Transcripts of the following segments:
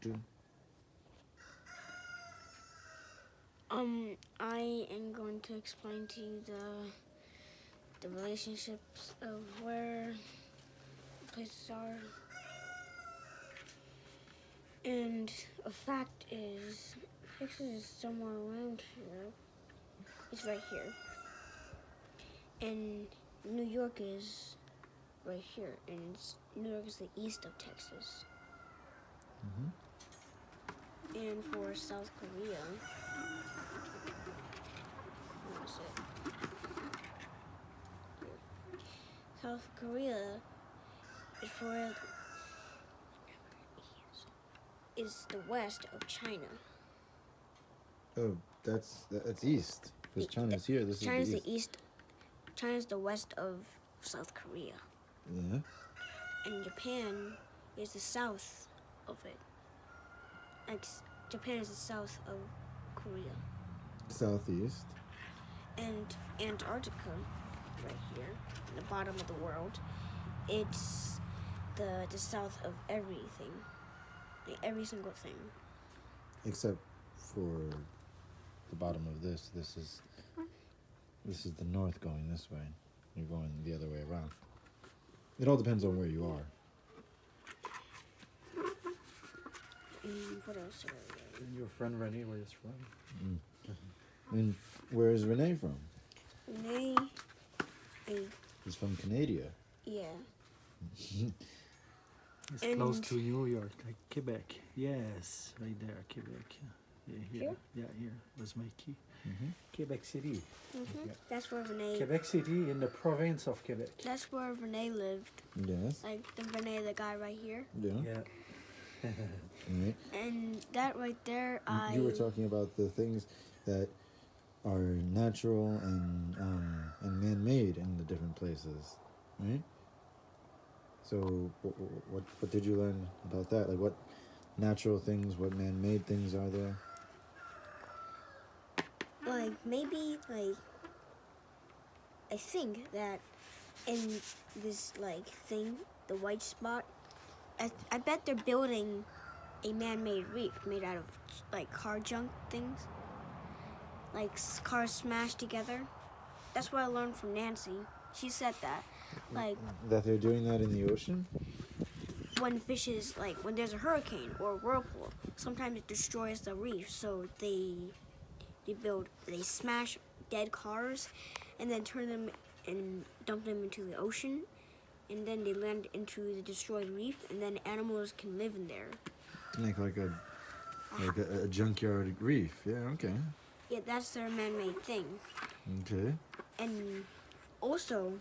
to? I am going to explain to you the relationships of where places are. And a fact is, Texas is somewhere around here. It's right here. And New York is right here. And New York is the east of Texas. And for South Korea, where is it? South Korea is the west of China. Oh, that's east. Because China's here. This China's is the east. China's the west of South Korea. Yeah. And Japan is the south of it. Like Japan is the south of Korea. Southeast. And Antarctica, right here, in the bottom of the world, it's the south of everything. Like every single thing. Except for the bottom of this. This is the north going this way. You're going the other way around. It all depends on where you are. What else did I write? And your friend Renee, where is from? And where is Renee from? Renee He's from Canada. Yeah. It's close to New York, like Quebec. Yes, right there, Quebec. Yeah, here. Here? Yeah, here was my key. Quebec City. Yeah. That's where Renee. Quebec City in the province of Quebec. That's where Renee lived. Yes. Like the Renee, the guy right here. Yeah. Yeah. Right. And that right there, You were talking about the things that are natural and man-made in the different places, right? So what did you learn about that? Like what natural things, what man-made things are there? like maybe like I think that in this like thing, the white spot, I bet they're building a man-made reef made out of like car junk things, like cars smashed together. That's what I learned from Nancy. She said that, like That they're doing that in the ocean? when fishes, like when there's a hurricane or a whirlpool, sometimes it destroys the reef. So they smash dead cars, and then turn them and dump them into the ocean, and then they land into the destroyed reef, and then animals can live in there. To make like a junkyard reef. Yeah, okay. Yeah, that's their man-made thing. Okay. And also,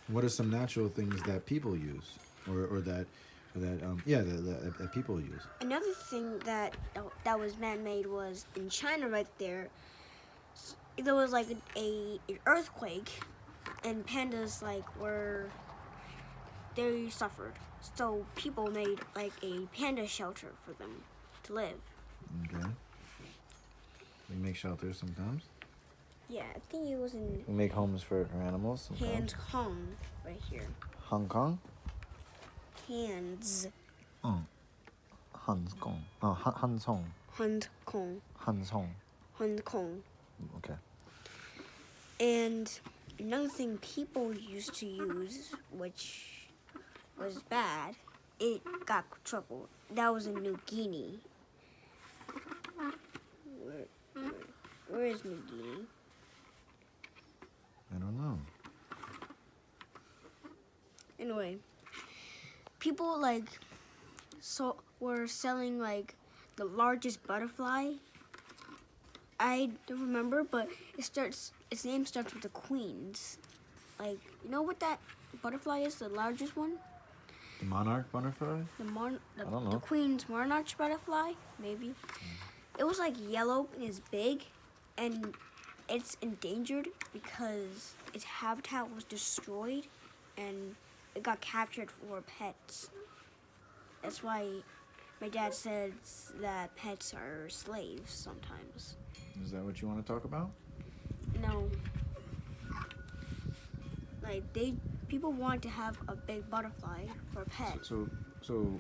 What are some natural things that people use, or that people use? another thing that was man-made was in China right there. There was like an earthquake, and pandas they suffered. So people made like a panda shelter for them to live. Okay. We make shelters sometimes. Yeah, I think it was in We make homes for animals sometimes. Hands Kong right here. Hong Kong? Hands. Hong Kong. No, Han Song. Hong Kong. Han Song. Hong Kong. Okay. And another thing people used to use, which was bad, it got trouble. That was in New Guinea. Where is New Guinea? I don't know. Anyway, people were selling like the largest butterfly. I don't remember, but its name starts with the queens. Like, you know what that butterfly is, the largest one? The monarch butterfly? I don't know. The queen's monarch butterfly, maybe. It was like yellow and it's big, and it's endangered because its habitat was destroyed and it got captured for pets. That's why my dad says that pets are slaves sometimes. Is that what you want to talk about? No. Like people want to have a big butterfly for a pet. So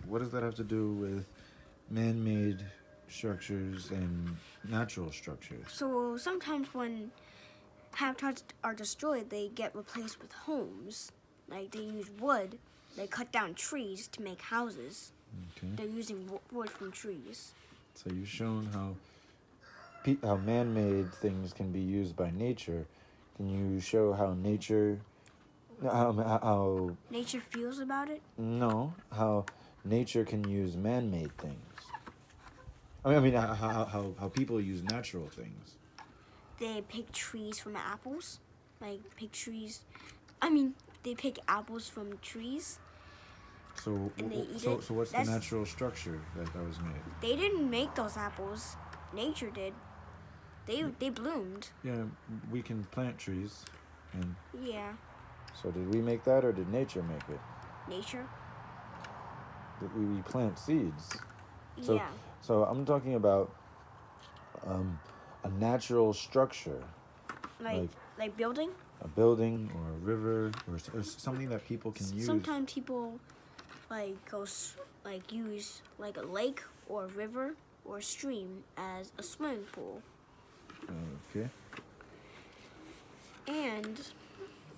what does that have to do with man-made structures and natural structures. So sometimes when habitats are destroyed, they get replaced with homes. Like they use wood. They cut down trees to make houses. Okay. They're using wood from trees. So you've shown how man-made things can be used by nature. Can you show how nature, how Nature feels about it. how nature can use man-made things? I mean, how people use natural things. They pick trees from apples. Like pick trees. I mean, they pick apples from trees. So, And they eat so, it. so what's That's- the natural structure that was made? They didn't make those apples. Nature did. They bloomed. Yeah, we can plant trees, and Yeah. so did we make that, or did nature make it? Nature. We plant seeds. So, Yeah. So I'm talking about a natural structure, Like building. a building or a river or something that people can use. Sometimes people use like a lake or a river or a stream as a swimming pool. Okay. And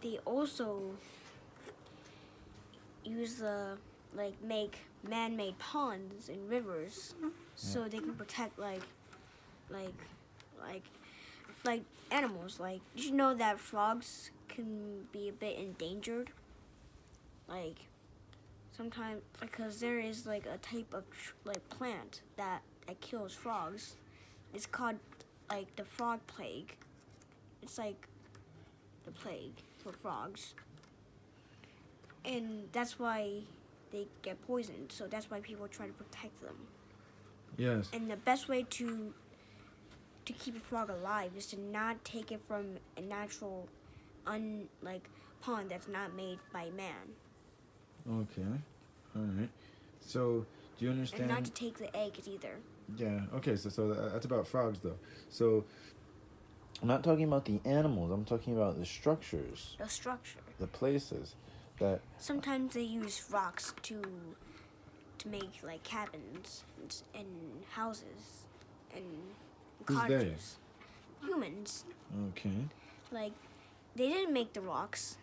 they also use make man-made ponds and rivers so they can protect like animals. Like, did you know that frogs can be a bit endangered? Like sometimes because there is like a type of plant that kills frogs. It's called like the frog plague. It's like the plague for frogs. And that's why they get poisoned. So that's why people try to protect them. Yes. And the best way to keep a frog alive is to not take it from a natural pond that's not made by man. Okay. All right. So do you understand? And not to take the eggs either. Yeah. Okay. So that's about frogs, though. So I'm not talking about the animals. I'm talking about the structures, The structure. the places that. Sometimes they use rocks to make like cabins and houses and Who's they? cottages. Humans. Okay. Like they didn't make the rocks.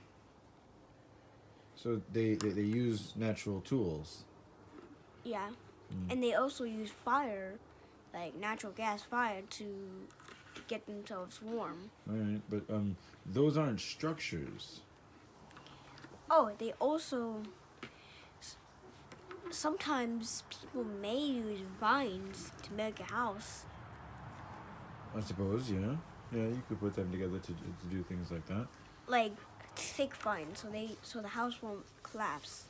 So they use natural tools. Yeah. And they also use fire, like natural gas fire to get themselves warm. All right, but those aren't structures. Oh, they also sometimes people may use vines to make a house. I suppose, yeah. Yeah, you could put them together to do things like that. Like thick vines, so the house won't collapse.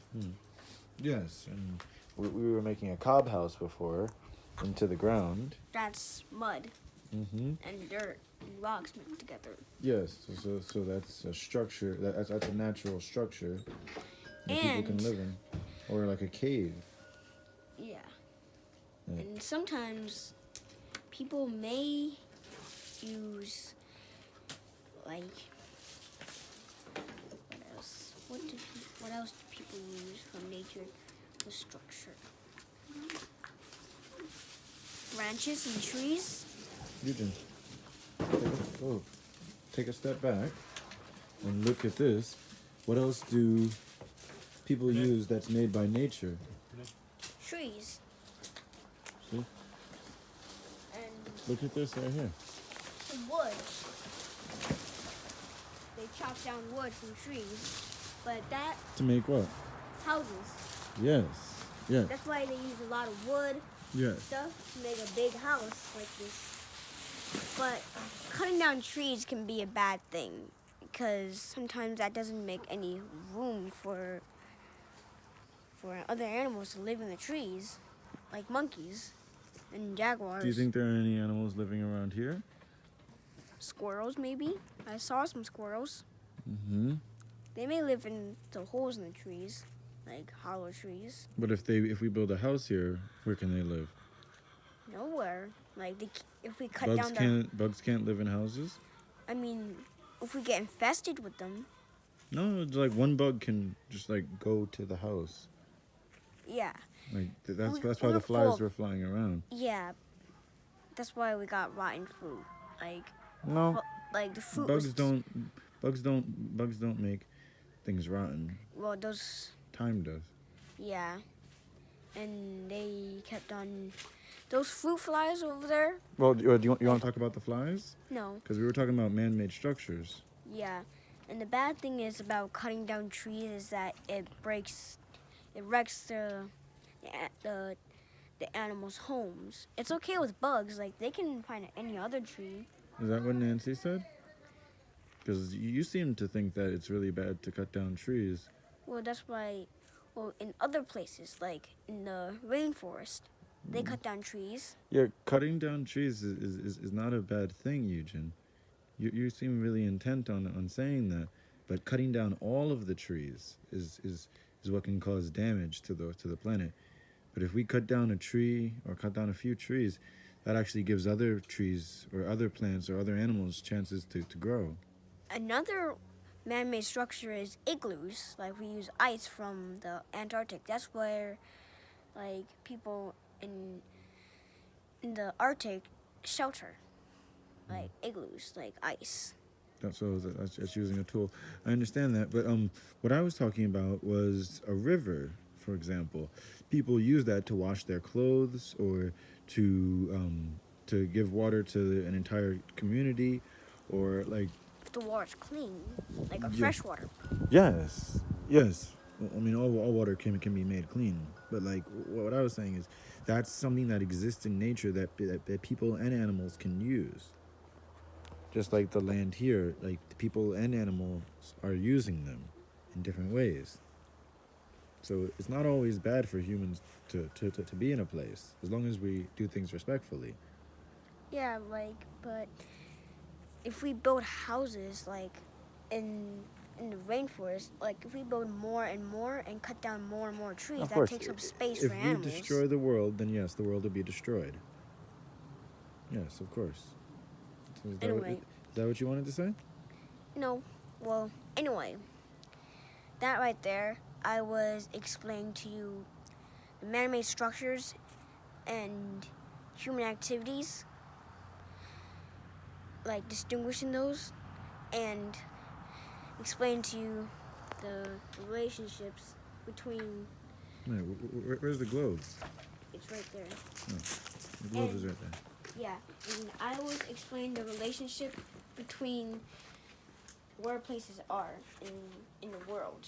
Yes, and we were making a cob house before into the ground. That's mud Mm-hmm. and dirt and rocks mixed together. Yes, so that's a structure. That's a natural structure that people And- can live in, or like a cave. Yeah. Yeah. And sometimes people may use like what else do people use from nature for structure? Branches and trees. Yujin, take a step back and look at this. What else do people use that's made by nature? Trees. See? And Look at this right here. wood. They chop down wood from trees. But that To make what? houses. Yes. Yes. That's why they use a lot of wood Yes. stuff to make a big house like this. But cutting down trees can be a bad thing because sometimes that doesn't make any room for other animals to live in the trees, like monkeys and jaguars. Do you think there are any animals living around here? Squirrels, maybe? I saw some squirrels. Mm-hmm. They may live in the holes in the trees, like hollow trees. But if we build a house here, where can they live? Nowhere. Like if we cut down Bugs can't live in houses? I mean, if we get infested with them, No, it's like one bug can just like go to the house. yeah. Like We- that's why we the were flies full. were flying around. Yeah, that's why we got rotten fruit. Like, No, like the fruit bugs was. don't. Bugs don't make things rotten. Well, those. Time does. Yeah, and they kept on. Those fruit flies over there. Well, do you want to talk about the flies? No. Because we were talking about man-made structures. Yeah, and the bad thing is about cutting down trees is that it wrecks the animals' homes. It's okay with bugs, like they can find any other tree. Is that what Nancy said? Because you seem to think that it's really bad to cut down trees. Well, that's why. Well, in other places, like in the rainforest, they cut down trees. Yeah, cutting down trees is not a bad thing, Yujin. You seem really intent on saying that, but cutting down all of the trees is what can cause damage to the planet. But if we cut down a tree or cut down a few trees, that actually gives other trees or other plants or other animals chances to grow. Another man-made structure is igloos. Like we use ice from the Antarctic. That's where, like people in the Arctic shelter, like igloos, like ice. That's using a tool. I understand that, but what I was talking about was a river, for example. People use that to wash their clothes or to give water to an entire community, or like. If the water's clean, like a Yeah. fresh water. Yes. I mean, all water can be made clean, but like what I was saying is that's something that exists in nature that people and animals can use. Just like the land here, like the people and animals are using them in different ways. So it's not always bad for humans to be in a place, as long as we do things respectfully. Yeah, like, but if we build houses, like, in the rainforest, like, if we build more and more and cut down more and more trees, Of that course, takes up space if for we animals. destroy the world, then yes, the world will be destroyed. Yes, of course. So is Anyway. that what you wanted to say? No, well, anyway, that right there, I was explaining to you the man-made structures and human activities, like distinguishing those, and explain to you the relationships between. No, where's the globe? It's right there. The globe is right there. Yeah, and I was explaining the relationship between where places are in the world.